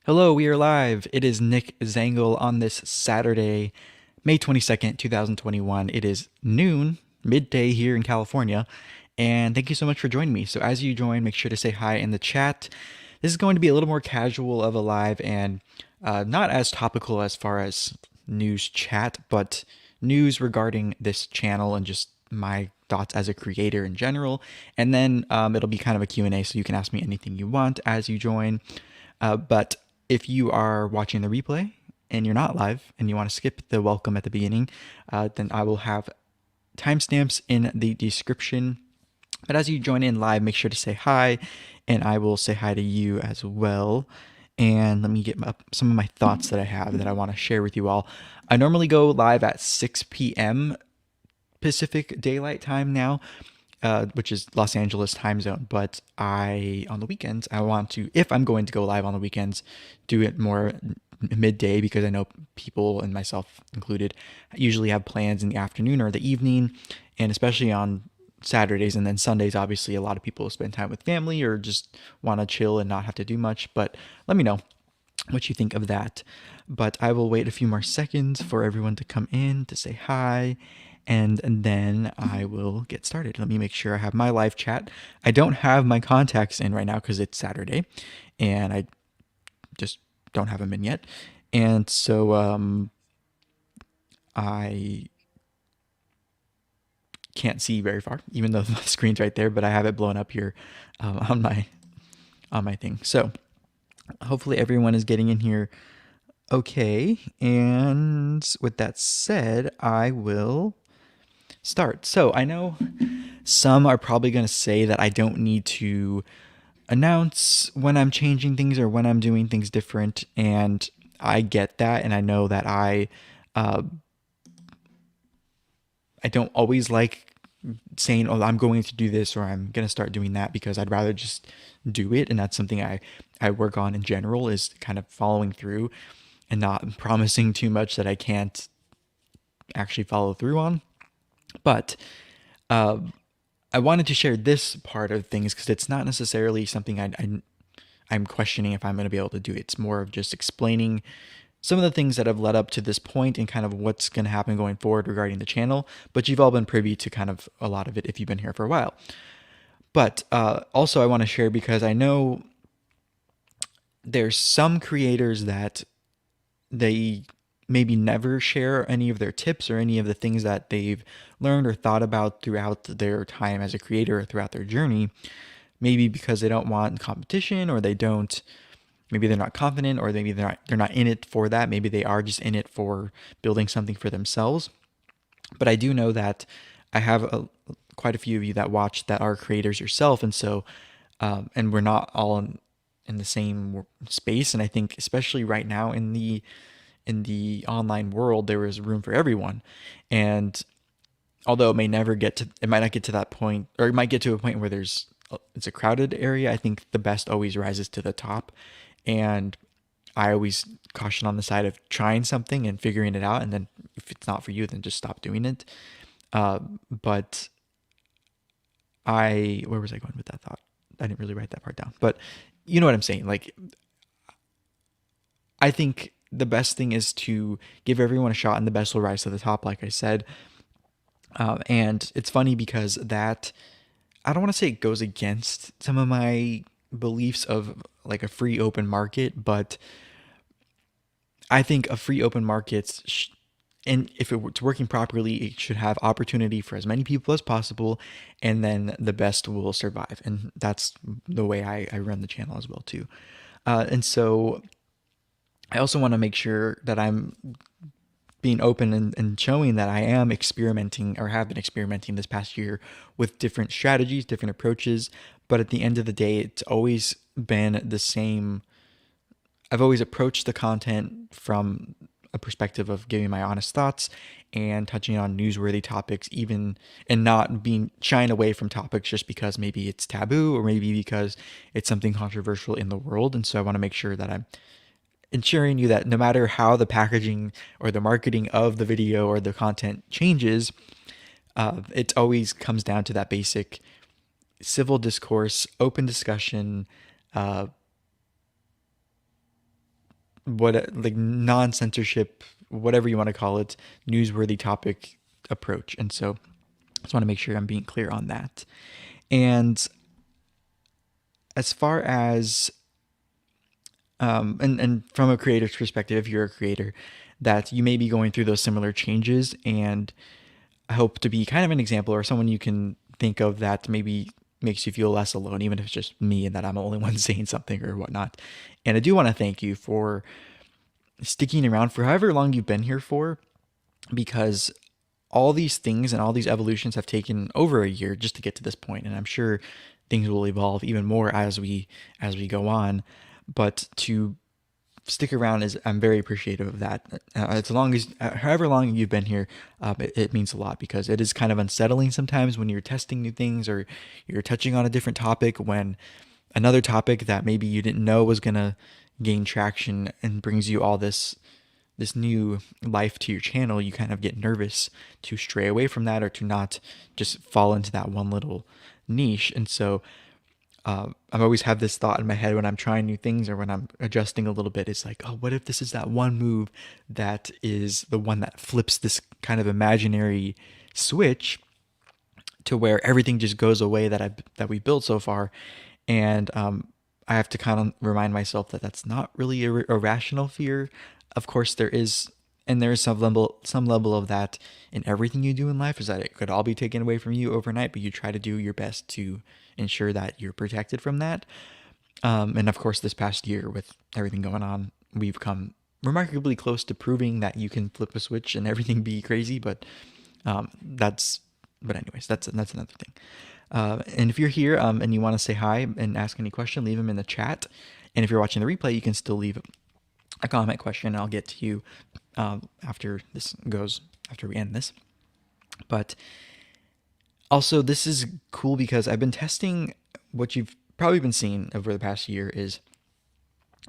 Hello, we are live. It is Nick Zangl on this Saturday, May 22nd, 2021. It is noon, midday here in California, and thank you so much for joining me. So, as you join, make sure to say hi in the chat. This is going to be a little more casual of a live and not as topical as far as news chat, but news regarding this channel and just my thoughts as a creator in general. And then it'll be kind of a Q&A, so you can ask me anything you want as you join. But if you are watching the replay and you're not live and you want to skip the welcome at the beginning, then I will have timestamps in the description. But as you join in live, make sure to say hi, and I will say hi to you as well. And let me get up some of my thoughts that I have that I want to share with you all. I normally go live at 6 p.m. Pacific Daylight Time now, which is Los Angeles time zone. But on the weekends, I want to, if I'm going to go live on the weekends, do it more midday because I know people, and myself included, usually have plans in the afternoon or the evening, and especially on Saturdays and then Sundays, obviously, a lot of people spend time with family or just want to chill and not have to do much. But let me know what you think of that. But I will wait a few more seconds for everyone to come in to say hi, and then I will get started. Let me make sure I have my live chat. I don't have my contacts in right now because it's Saturday, and I just don't have them in yet. And so I can't see very far, even though the screen's right there, but I have it blown up here on my thing. So hopefully everyone is getting in here okay. And with that said, I will start. So I know some are probably going to say that I don't need to announce when I'm changing things or when I'm doing things different, and I get that, and I know that I don't always like saying, "Oh, I'm going to do this," or "I'm going to start doing that," because I'd rather just do it, and that's something I work on in general, is kind of following through and not promising too much that I can't actually follow through on. But I wanted to share this part of things because it's not necessarily something I'm questioning if I'm going to be able to do. It's more of just explaining some of the things that have led up to this point and kind of what's going to happen going forward regarding the channel. But you've all been privy to kind of a lot of it if you've been here for a while. But also I want to share, because I know there's some creators that they maybe never share any of their tips or any of the things that they've learned or thought about throughout their time as a creator or throughout their journey. Maybe because they don't want competition, or maybe they're not confident, or maybe they're not in it for that. Maybe they are just in it for building something for themselves. But I do know that I have quite a few of you that watch that are creators yourself, and so and we're not all in the same space. And I think especially right now in the online world, there is room for everyone. And although it might not get to that point, or it might get to a point where it's a crowded area, I think the best always rises to the top. And I always caution on the side of trying something and figuring it out, and then if it's not for you, then just stop doing it. But where was I going with that thought? I didn't really write that part down, but you know what I'm saying. Like, I think the best thing is to give everyone a shot, and the best will rise to the top, like I said. And it's funny because I don't want to say it goes against some of my beliefs of like a free open market, but I think a free open market, and if it's working properly, it should have opportunity for as many people as possible, and then the best will survive. And that's the way I run the channel as well too. And so I also want to make sure that I'm being open and showing that I am experimenting, or have been experimenting this past year, with different strategies, different approaches. But at the end of the day, it's always been the same. I've always approached the content from a perspective of giving my honest thoughts and touching on newsworthy topics, even, and not being shying away from topics just because maybe it's taboo, or maybe because it's something controversial in the world. And so I want to make sure that I'm ensuring you that no matter how the packaging or the marketing of the video or the content changes, it always comes down to that basic civil discourse, open discussion, what like non-censorship, whatever you want to call it, newsworthy topic approach. And so I just want to make sure I'm being clear on that. And as far as and from a creator's perspective, if you're a creator, that you may be going through those similar changes, and I hope to be kind of an example or someone you can think of that maybe makes you feel less alone, even if it's just me and that I'm the only one saying something or whatnot. And I do want to thank you for sticking around for however long you've been here for, because all these things and all these evolutions have taken over a year just to get to this point, and I'm sure things will evolve even more as we go on. But to stick around is, I'm very appreciative of that. As long as however long you've been here, it means a lot, because it is kind of unsettling sometimes when you're testing new things or you're touching on a different topic, when another topic that maybe you didn't know was gonna gain traction and brings you all this new life to your channel. You kind of get nervous to stray away from that or to not just fall into that one little niche. And so I always have this thought in my head when I'm trying new things or when I'm adjusting a little bit. It's like, oh, what if this is that one move that is the one that flips this kind of imaginary switch to where everything just goes away that we built so far, and I have to kind of remind myself that that's not really a rational fear. Of course, there is some level of that in everything you do in life, is that it could all be taken away from you overnight, but you try to do your best to ensure that you're protected from that. And of course, this past year with everything going on, we've come remarkably close to proving that you can flip a switch and everything be crazy. But that's, but anyways, that's another thing. And if you're here and you want to say hi and ask any question, leave them in the chat. And if you're watching the replay, you can still leave a comment question, and I'll get to you after we end this. But also, this is cool because I've been testing what you've probably been seeing over the past year, is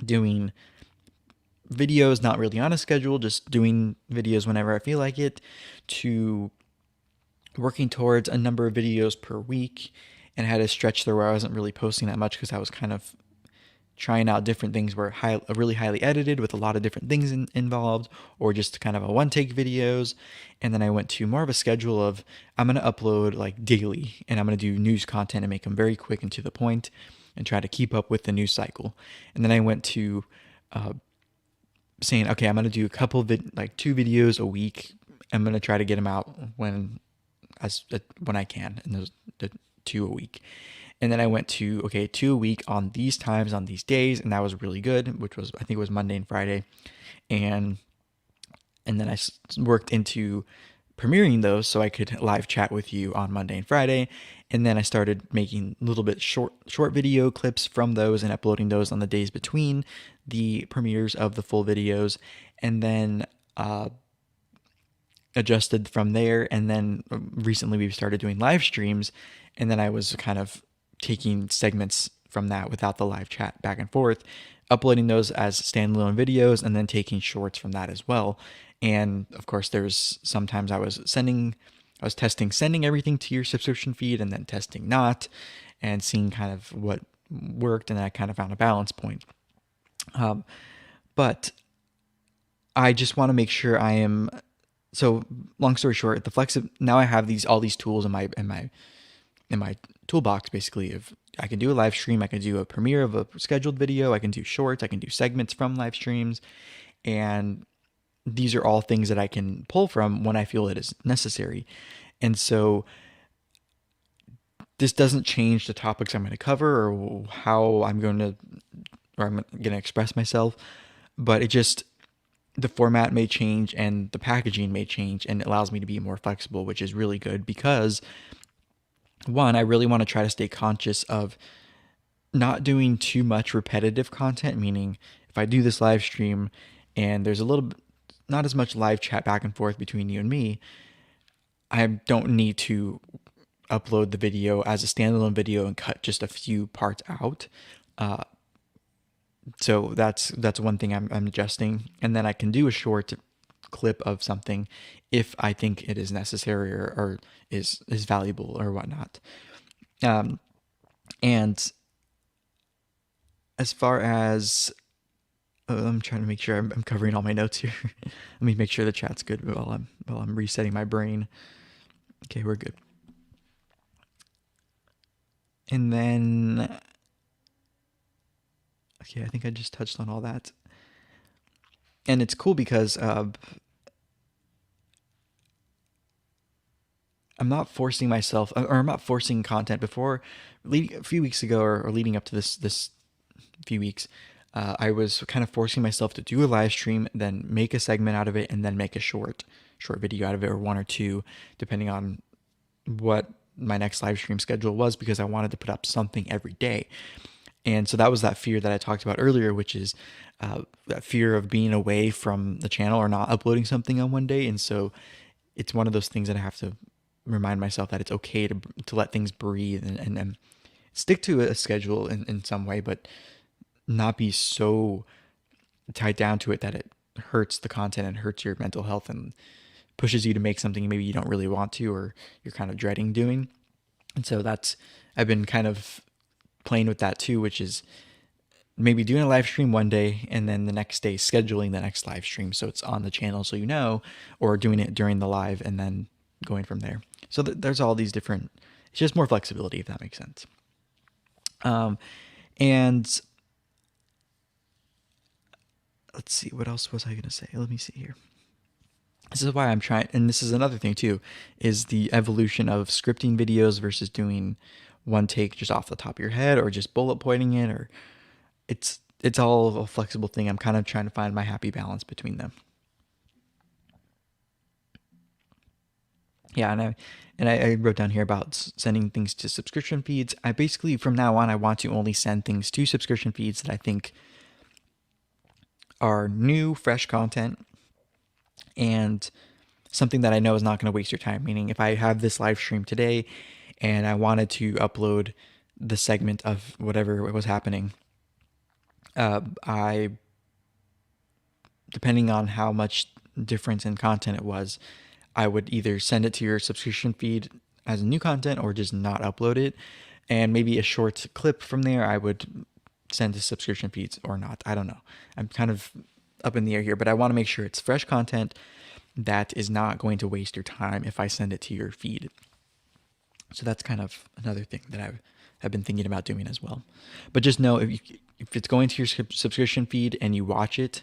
doing videos not really on a schedule, just doing videos whenever I feel like it, to working towards a number of videos per week, and I had a stretch there where I wasn't really posting that much because I was kind of trying out different things where really highly edited with a lot of different things involved, or just kind of a one take videos. And then I went to more of a schedule of, I'm going to upload like daily, and I'm going to do news content and make them very quick and to the point and try to keep up with the news cycle. And then I went to saying, okay, I'm going to do a couple like 2 videos a week. I'm going to try to get them out when I can, and those the 2 a week. And then I went to, okay, 2 a week on these times, on these days, and that was really good, which was, I think it was Monday and Friday. And then I worked into premiering those so I could live chat with you on Monday and Friday. And then I started making a little bit short video clips from those and uploading those on the days between the premieres of the full videos. And then adjusted from there. And then recently we've started doing live streams, and then I was kind of taking segments from that without the live chat back and forth, uploading those as standalone videos, and then taking shorts from that as well. And of course, there's sometimes I was testing sending everything to your subscription feed, and then testing not, and seeing kind of what worked, and I kind of found a balance point. But I just want to make sure I am. So long story short, now I have all these tools in my toolbox, basically, of I can do a live stream, I can do a premiere of a scheduled video, I can do shorts, I can do segments from live streams, and these are all things that I can pull from when I feel it is necessary. And so this doesn't change the topics I'm going to cover or how I'm going to express myself, but the format may change and the packaging may change, and it allows me to be more flexible, which is really good because, one, I really want to try to stay conscious of not doing too much repetitive content, meaning if I do this live stream and there's not as much live chat back and forth between you and me, I don't need to upload the video as a standalone video and cut just a few parts out. So that's one thing I'm adjusting, and then I can do a short clip of something if I think it is necessary or is valuable or whatnot. And as far as I'm trying to make sure I'm covering all my notes here. Let me make sure the chat's good while I'm resetting my brain. Okay, we're good. And then, okay, I think I just touched on all that. And it's cool because I'm not forcing myself, or I'm not forcing content. Before, a few weeks ago, or leading up to this few weeks, I was kind of forcing myself to do a live stream, then make a segment out of it, and then make a short video out of it, or one or two, depending on what my next live stream schedule was, because I wanted to put up something every day. And so that was that fear that I talked about earlier, which is that fear of being away from the channel or not uploading something on one day. And so it's one of those things that I have to remind myself that it's okay to let things breathe, and stick to a schedule in some way, but not be so tied down to it that it hurts the content and hurts your mental health and pushes you to make something maybe you don't really want to, or you're kind of dreading doing. And so I've been kind of playing with that too, which is maybe doing a live stream one day and then the next day scheduling the next live stream so it's on the channel, so or doing it during the live and then going from there. So there's all these different, it's just more flexibility, if that makes sense. And let's see, what else was I going to say? Let me see here. This is why I'm trying, and this is another thing too, is the evolution of scripting videos versus doing one take just off the top of your head, or just bullet pointing it, or it's all a flexible thing. I'm kind of trying to find my happy balance between them. Yeah, and I wrote down here about sending things to subscription feeds. I basically, from now on, I want to only send things to subscription feeds that I think are new, fresh content, and something that I know is not going to waste your time. Meaning, if I have this live stream today and I wanted to upload the segment of whatever was happening, I, depending on how much difference in content it was, I would either send it to your subscription feed as new content or just not upload it. And maybe a short clip from there I would send to subscription feeds or not. I don't know. I'm kind of up in the air here, but I want to make sure it's fresh content that is not going to waste your time if I send it to your feed. So that's kind of another thing that I've been thinking about doing as well. But just know, if it's going to your subscription feed and you watch it,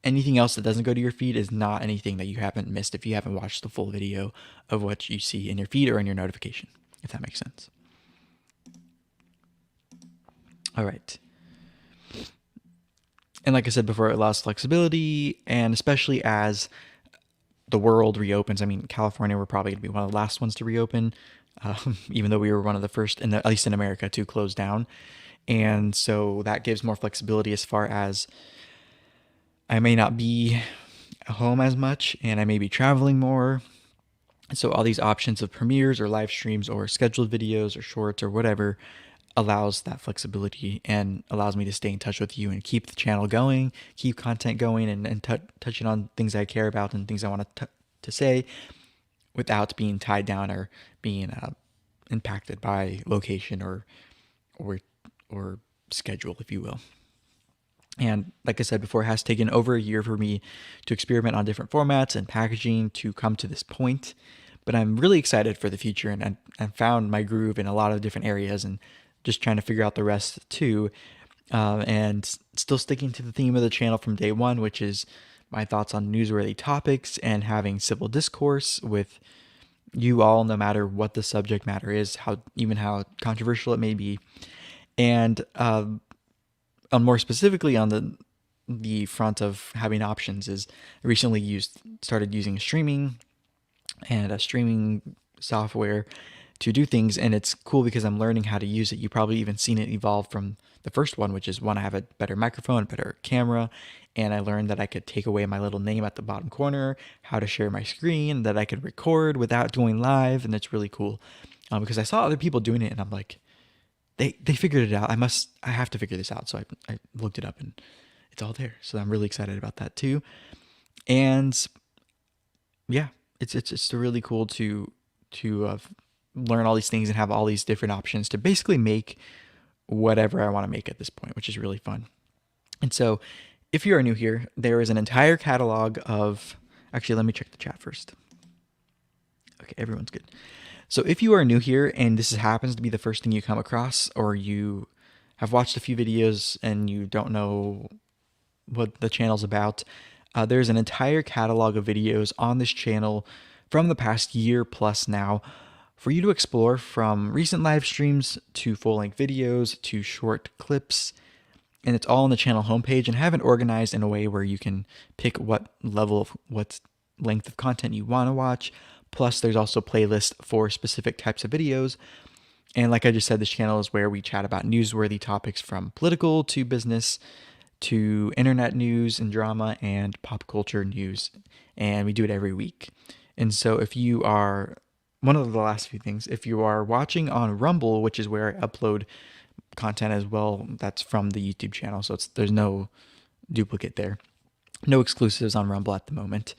anything else that doesn't go to your feed is not anything that you haven't missed if you haven't watched the full video of what you see in your feed or in your notification, if that makes sense. All right. And like I said before, it allows flexibility, and especially as the world reopens. I mean, California, we're probably going to be one of the last ones to reopen, even though we were one of the first, at least in America, to close down. And so that gives more flexibility as far as I may not be at home as much and I may be traveling more. So all these options of premieres or live streams or scheduled videos or shorts or whatever allows that flexibility and allows me to stay in touch with you and keep the channel going, keep content going, and touching on things I care about and things I want to say without being tied down or being impacted by location or schedule, if you will. And like I said before, it has taken over a year for me to experiment on different formats and packaging to come to this point. But I'm really excited for the future, and I found my groove in a lot of different areas, and just trying to figure out the rest too. And still sticking to the theme of the channel from day one, which is my thoughts on newsworthy topics and having civil discourse with you all, no matter what the subject matter is, even how controversial it may be. And more specifically on the front of having options, is I recently started using streaming and a streaming software to do things, and it's cool because I'm learning how to use it. You probably even seen it evolve from the first one, which is, one, I have a better microphone, better camera, and I learned that I could take away my little name at the bottom corner, how to share my screen, that I could record without going live, and it's really cool because I saw other people doing it, and I'm like, they figured it out. I have to figure this out. So I looked it up, and it's all there. So I'm really excited about that too. And yeah, it's really cool to learn all these things and have all these different options to basically make whatever I want to make at this point, which is really fun. And so if you are new here, there is an entire catalog of, actually, let me check the chat first. Okay, everyone's good. So if you are new here and this happens to be the first thing you come across, or you have watched a few videos and you don't know what the channel's about, there's an entire catalog of videos on this channel from the past year plus now for you to explore, from recent live streams to full-length videos to short clips. And it's all on the channel homepage, and have it organized in a way where you can pick what level of, what length of content you want to watch. Plus, there's also playlists for specific types of videos. And like I just said, this channel is where we chat about newsworthy topics, from political to business to internet news and drama and pop culture news. And we do it every week. And so if you are, one of the last few things, if you are watching on Rumble, which is where I upload content as well, that's from the YouTube channel, so there's no duplicate there, no exclusives on Rumble at the moment.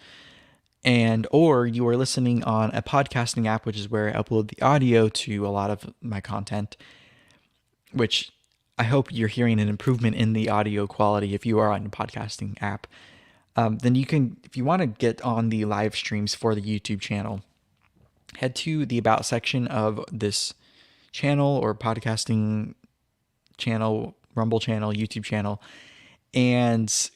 And or you are listening on a podcasting app, which is where I upload the audio to a lot of my content, which I hope you're hearing an improvement in the audio quality if you are on a podcasting app. Then you can, if you want to get on the live streams for the YouTube channel, head to the About section of this channel or podcasting channel, Rumble channel, YouTube channel, and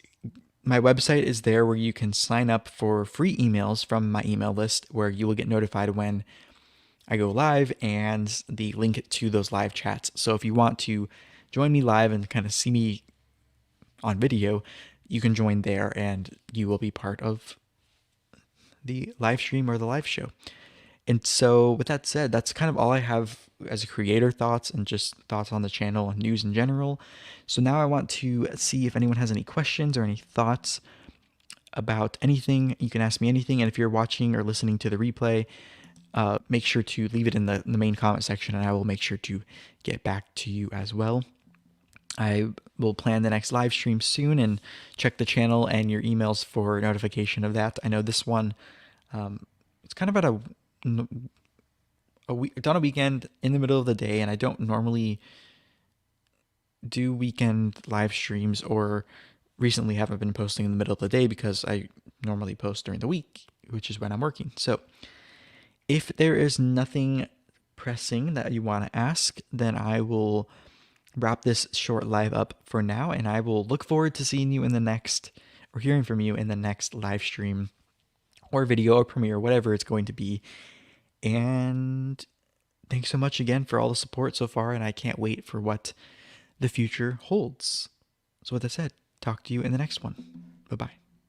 my website is there where you can sign up for free emails from my email list, where you will get notified when I go live and the link to those live chats. So if you want to join me live and kind of see me on video, you can join there and you will be part of the live stream or the live show. And so with that said, that's kind of all I have as a creator thoughts, and just thoughts on the channel and news in general. So now I want to see if anyone has any questions or any thoughts about anything. You can ask me anything. And if you're watching or listening to the replay, make sure to leave it in the main comment section, and I will make sure to get back to you as well. I will plan the next live stream soon, and check the channel and your emails for notification of that. I know this one, it's kind of at it's on a weekend in the middle of the day, and I don't normally do weekend live streams, or recently haven't been posting in the middle of the day because I normally post during the week, which is when I'm working. So if there is nothing pressing that you want to ask, then I will wrap this short live up for now, and I will look forward to seeing you in the next, or hearing from you in the next live stream or video or premiere, whatever it's going to be. And thanks so much again for all the support so far, and I can't wait for what the future holds. So with that said, talk to you in the next one. Bye-bye.